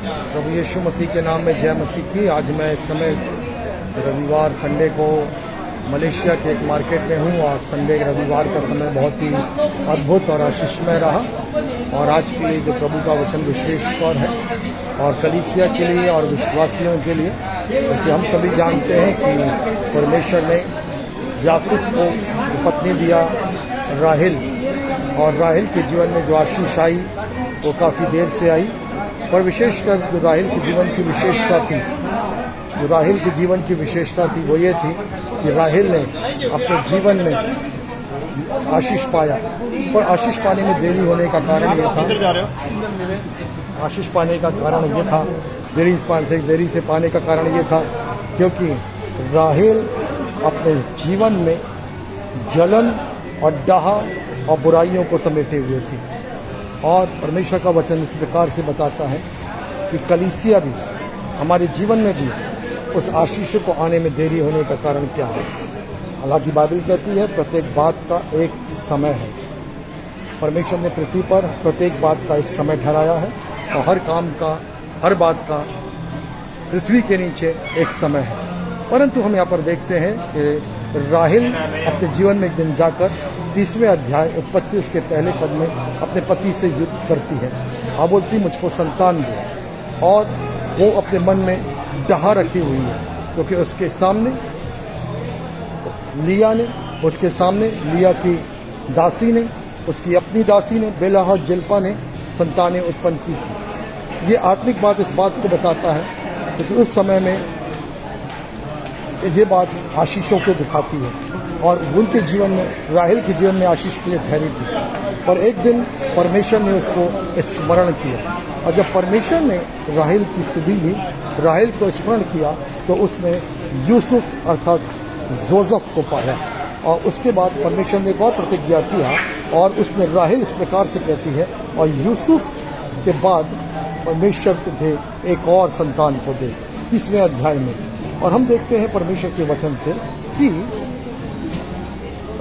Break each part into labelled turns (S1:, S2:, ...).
S1: प्रभु यीशु मसीह के नाम में जय मसीह की। आज मैं इस समय रविवार संडे को मलेशिया के एक मार्केट में हूँ और संडे रविवार का समय बहुत ही अद्भुत और आशीषमय रहा। और आज के लिए जो प्रभु का वचन विशेष तौर है और कलीसिया के लिए और विश्वासियों के लिए, जैसे हम सभी जानते हैं कि परमेश्वर ने याकूब को पत्नी दिया राहेल, और राहेल के जीवन में जो आशीष आई वो काफ़ी देर से आई। पर विशेषकर जो राहेल के जीवन की विशेषता थी, जो राहेल के जीवन की विशेषता थी वो ये थी कि राहेल ने अपने जीवन में आशीष पाया। पर आशीष पाने में देरी होने का कारण ये था, आशीष पाने का कारण ये था, देरी से पाने का कारण ये था क्योंकि राहेल अपने जीवन में जलन और डाह और बुराइयों को समेटे हुए थी। और परमेश्वर का वचन इस प्रकार से बताता है कि कलीसिया भी, हमारे जीवन में भी उस आशीष को आने में देरी होने का कारण क्या है। हालांकि बाइबल कहती है प्रत्येक बात का एक समय है। परमेश्वर ने पृथ्वी पर प्रत्येक बात का एक समय ठहराया है और हर काम का, हर बात का पृथ्वी के नीचे एक समय है। परंतु हम यहाँ पर देखते हैं कि राहेल अपने जीवन में एक दिन जाकर 30वें अध्याय उत्पत्ति उसके पहले पद में अपने पति से युद्ध करती है और बोलती मुझको संतान दे। और वो अपने मन में डाह रखी हुई है क्योंकि उसके सामने लिया की दासी ने, उसकी अपनी दासी ने बेलाह जिल्पा ने संतानें उत्पन्न की थी। ये आत्मिक बात इस बात को बताता है क्योंकि उस समय में ये बात आशीषों को दिखाती है और उनके जीवन में, राहेल के जीवन में आशीष के लिए ठहरी थी। पर एक दिन परमेश्वर ने उसको स्मरण किया और जब परमेश्वर ने राहेल की सुधी ली, राहेल को स्मरण किया तो उसने यूसुफ अर्थात जोसेफ को पाया। और उसके बाद परमेश्वर ने एक और प्रतिज्ञा किया और उसने राहेल इस प्रकार से कहती है, और यूसुफ के बाद परमेश्वर तुझे एक और संतान को दे, 30वें अध्याय में। और हम देखते हैं परमेश्वर के वचन से कि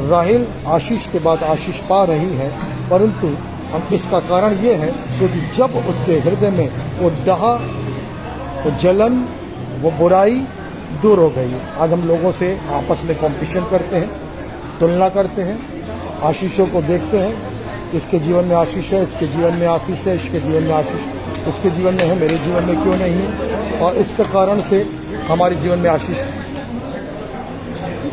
S1: राहेल आशीष के बाद आशीष पा रही है, परंतु हम इसका कारण ये है क्योंकि जब उसके हृदय में वो डाह, वो जलन, वो बुराई दूर हो गई। आज हम लोगों से आपस में कंपटीशन करते हैं, तुलना करते हैं, आशीषों को देखते हैं, इसके जीवन में आशीष है, इसके जीवन में आशीष है, इसके जीवन में आशीष, इसके जीवन में है, मेरे जीवन में क्यों नहीं है। और इसके कारण से हमारे जीवन में आशीष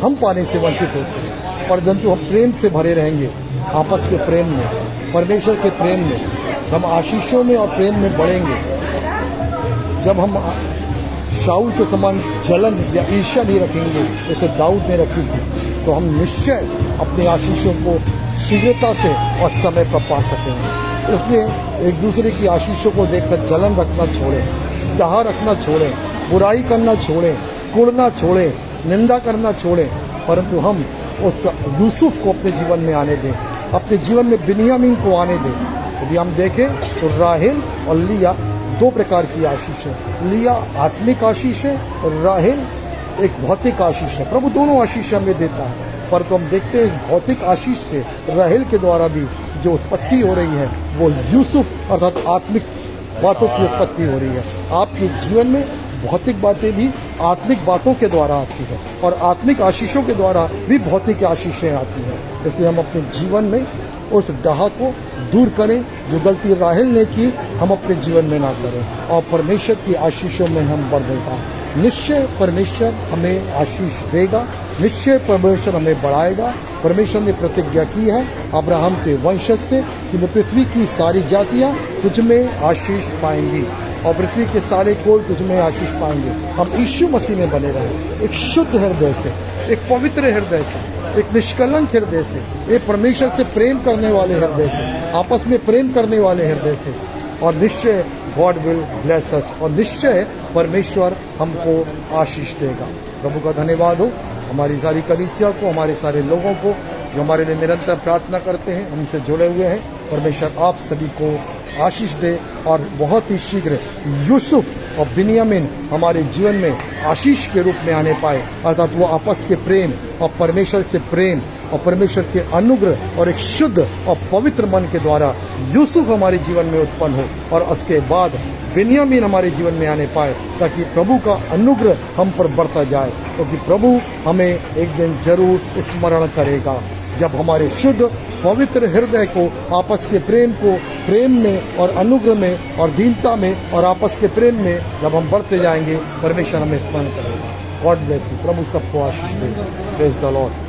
S1: हम पाने से वंचित होते हैं। परंतु हम प्रेम से भरे रहेंगे, आपस के प्रेम में, परमेश्वर के प्रेम में, हम आशीषों में और प्रेम में बढ़ेंगे। जब हम शाऊल के समान जलन या ईर्ष्या नहीं रखेंगे जैसे दाऊद ने रखी थी, तो हम निश्चय अपनी आशीषों को शीघ्रता से और समय पर पा सकेंगे। इसलिए एक दूसरे की आशीषों को देखकर जलन रखना छोड़ें, डाह रखना छोड़ें, बुराई करना छोड़ें, कुड़ना छोड़ें, निंदा करना छोड़ें, परंतु हम उस यूसुफ को अपने जीवन में आने दें, अपने जीवन में बिन्यामीन को आने दें। यदि हम देखें तो राहेल और लिया दो प्रकार की आशीष है। लिया आत्मिक आशीष है और राहेल एक भौतिक आशीष है। प्रभु दोनों आशीष हमें देता है, परंतु हम देखते हैं इस भौतिक आशीष से राहेल के द्वारा भी जो उत्पत्ति हो रही है वो यूसुफ अर्थात आत्मिक बातों की उत्पत्ति हो रही है। आपके जीवन में भौतिक बातें भी आत्मिक बातों के द्वारा आती है और आत्मिक आशीषों के द्वारा भी भौतिक आशीषें आती हैं। इसलिए हम अपने जीवन में उस डाह को दूर करें, जो गलती राहेल ने की हम अपने जीवन में ना करें और परमेश्वर की आशीषों में हम बढ़ेगा। निश्चय परमेश्वर हमें आशीष देगा, निश्चय परमेश्वर हमें बढ़ाएगा। परमेश्वर ने प्रतिज्ञा की है अब्राहम के वंशज से कि मैं पृथ्वी की सारी जातियां तुझ में आशीष पाएंगी और पृथ्वी के सारे कोल तुझ में आशीष पाएंगे। हम यीशु मसीह में बने रहें, एक शुद्ध हृदय से, एक पवित्र हृदय से, एक निष्कलंक हृदय से, एक परमेश्वर से प्रेम करने वाले हृदय से, आपस में प्रेम करने वाले हृदय से। और निश्चय गॉड विल ब्लेस अस, और निश्चय परमेश्वर हमको आशीष देगा। प्रभु का धन्यवाद हो हमारी सारी कलीसिया को, हमारे सारे लोगों को जो हमारे लिए निरंतर प्रार्थना करते हैं, हमसे जुड़े हुए हैं। परमेश्वर आप सभी को आशीष दे और बहुत ही शीघ्र यूसुफ और बिन्यामीन हमारे जीवन में आशीष के रूप में आने पाए, अर्थात वो आपस के प्रेम और परमेश्वर से प्रेम और परमेश्वर के अनुग्रह और एक शुद्ध और पवित्र मन के द्वारा यूसुफ हमारे जीवन में उत्पन्न हो और उसके बाद बेनियामीन हमारे जीवन में आने पाए, ताकि प्रभु का अनुग्रह हम पर बढ़ता जाए, क्योंकि प्रभु हमें एक दिन जरूर स्मरण करेगा जब हमारे शुद्ध पवित्र हृदय को आपस के प्रेम में और अनुग्रह में और दीनता में और आपस के प्रेम में जब हम बढ़ते जाएंगे, परमेश्वर हमें स्मरण करेगा। God bless you. प्रभु सबको आशीष दे। Praise the Lord.